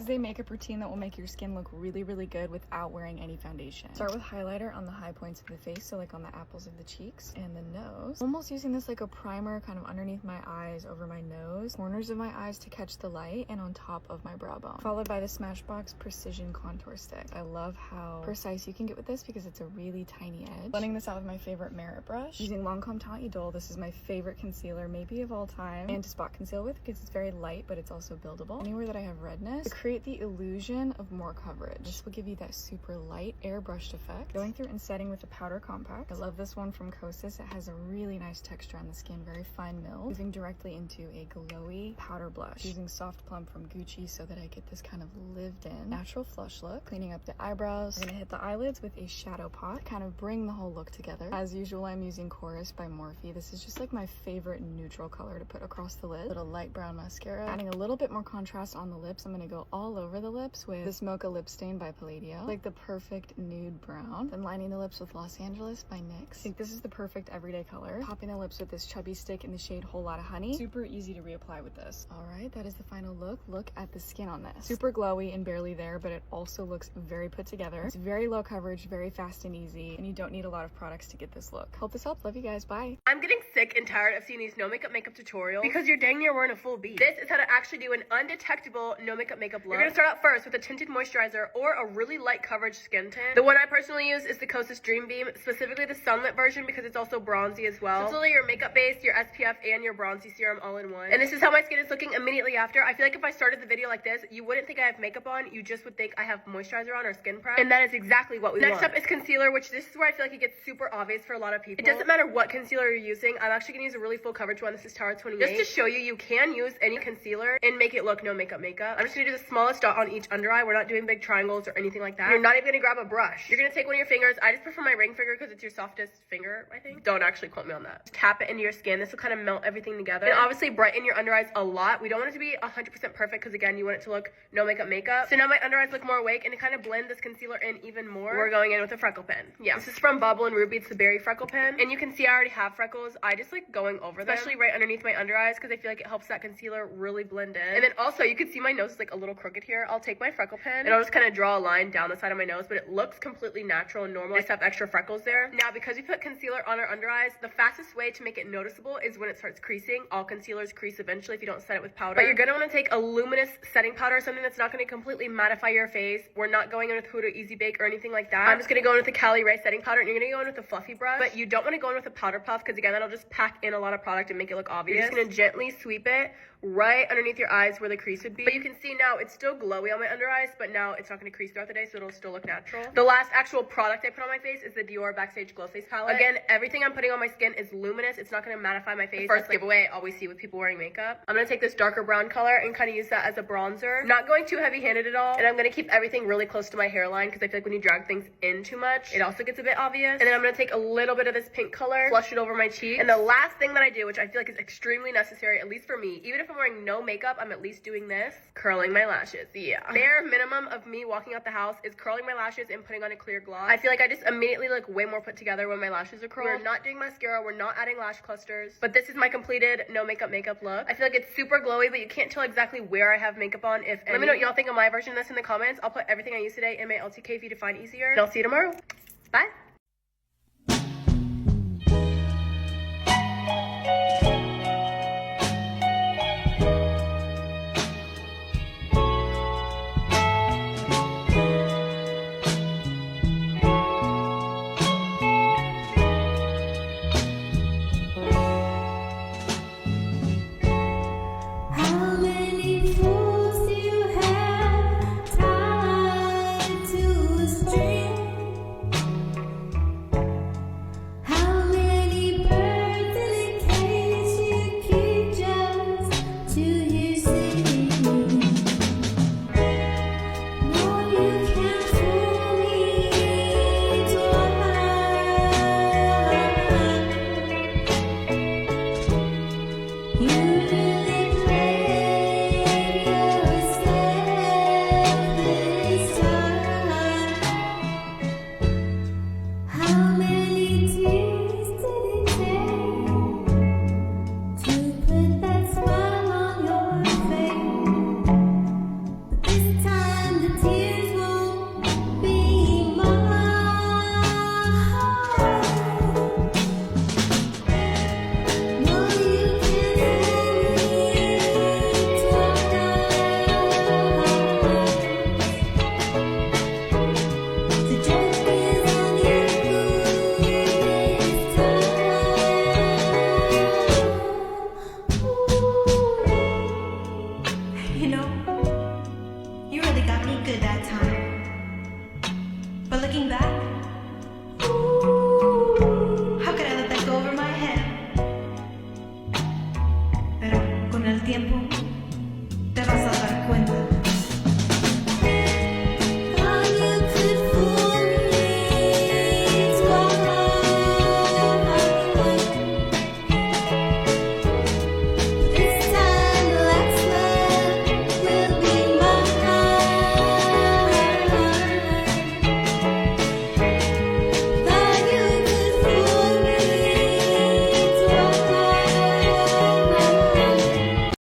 is a makeup routine that will make your skin look really, really good without wearing any foundation. Start with highlighter on the high points of the face, so like on the apples of the cheeks and the nose. Almost using this like a primer kind of underneath my eyes, over my nose, corners of my eyes to catch the light, and on top of my brow bone. Followed by the Smashbox Precision Contour Stick. I love how precise you can get with this because it's a really tiny edge. Blending this out with my favorite Merit brush. Using Lancome Teint Idole. This is my favorite concealer maybe of all time, and to spot conceal with because it's very light, but it's also buildable. Anywhere that I have redness, to create the illusion of more coverage. This will give you that super light airbrushed effect. Going through and setting with the Powder Compact. I love this one from Kosas. It has a really nice texture on the skin, very fine milled. Moving directly into a glowy powder blush. Using Soft Plump from Gucci so that I get this kind of lived in natural flush look. Cleaning up the eyebrows. I'm gonna hit the eyelids with a shadow pot, kind of bring the whole look together. As usual, I'm using Chorus by Morphe. This is just like my favorite neutral color to put across the lid. Little light brown mascara. Adding a little bit more contrast on the lips. I'm gonna go all over the lips with this Mocha Lip Stain by Palladio. Like the perfect nude brown. Then lining the lips with Los Angeles by NYX. I think this is the perfect everyday color. Topping the lips with this chubby stick in the shade Whole Lotta Honey. Super easy to reapply with this. All right, that is the final look. Look at the skin on this. Super glowy and barely there, but it also looks very put together. It's very low coverage, very fast and easy, and you don't need a lot of products to get this look. Hope this helped. Love you guys. Bye. I'm getting sick and tired of seeing these no makeup tutorials because you're dang near wearing a full beat. This is how to actually do an undetectable no makeup look. You're gonna start out first with a tinted moisturizer or a really light coverage skin tint. The one I personally use is the Kosas Dream Beam, specifically the sunlit version because it's also bronzy as well. So it's literally your makeup base, your SPF, and your bronzy serum all in one. And this is how my skin is looking immediately after. I feel like if I started the video like this, you wouldn't think I have makeup on, you just would think I have moisturizer on or skin prep. And that is exactly what we want. Next up is concealer, which this is where I feel like it gets super obvious for a lot of people. It doesn't matter what concealer you're using. I'm actually gonna use a really full coverage one. This is Tower 28. Just to show you, you can use any concealer and make it look no makeup. I'm just gonna do the smallest dot on each under eye. We're not doing big triangles or anything like that. You're not even gonna grab a brush. You're gonna take one of your fingers. I just prefer my ring finger because it's your softest finger, I think. Don't actually quote me on that. Just tap it into your skin. This will kind of melt everything together. And obviously brighten your under eyes a lot. We don't want it to be 100% perfect because again, you want it to look no makeup. So now my under eyes look more awake, and to kind of blend this concealer in even more, we're going in with a freckle pen. Yeah, this is from Bubble and Ruby. It's the berry freckle pen. And you can see I already have freckles. I just like going over them, especially right underneath my under eyes because I feel like it helps that concealer really blend in. And then also you can see my nose is like a little crooked here. I'll take my freckle pen and I'll just kind of draw a line down the side of my nose, but it looks completely natural and normal. I just have extra freckles there. Now, because we put concealer on our under eyes, the fastest way to make it noticeable is when it starts creasing. All concealers crease eventually if you don't set it with powder. But you're gonna want to take a luminous setting powder, something that's not going to completely mattify your face. We're not going in with Huda Easy Bake or anything like that. I'm just gonna go in with the Cali Ray setting powder, and you're gonna go in with a fluffy brush, but you don't want to go in with a powder puff because again, that'll just pack in a lot of product and make it look obvious. You're just gonna gently sweep it right underneath your eyes where the crease would be. But you can see now it's still glowy on my under eyes, but now it's not going to crease throughout the day, so it'll still look natural. The last actual product I put on my face is the Dior Backstage Glow Face Palette. Again, everything I'm putting on my skin is luminous. It's not going to mattify my face. The first giveaway I always see with people wearing makeup. I'm going to take this darker brown color and kind of use that as a bronzer. Not going too heavy-handed at all. And I'm going to keep everything really close to my hairline because I feel like when you drag things in too much, it also gets a bit obvious. And then I'm going to take a little bit of this pink color, flush it over my cheek. And the last thing that I do, which I feel like is extremely necessary, at least for me, even if I'm wearing no makeup, I'm at least doing this, curling my lashes. Yeah, bare minimum of me walking out the house is curling my lashes and putting on a clear gloss. I feel like I just immediately look way more put together when my lashes are curled. We're not doing mascara, we're not adding lash clusters, but this is my completed no makeup look. I feel like it's super glowy, but you can't tell exactly where I have makeup on, if any. Let me know what y'all think of my version of this in the comments. I'll put everything I use today in my LTK for you to find easier, and I'll see you tomorrow. Bye. good that time. But looking back,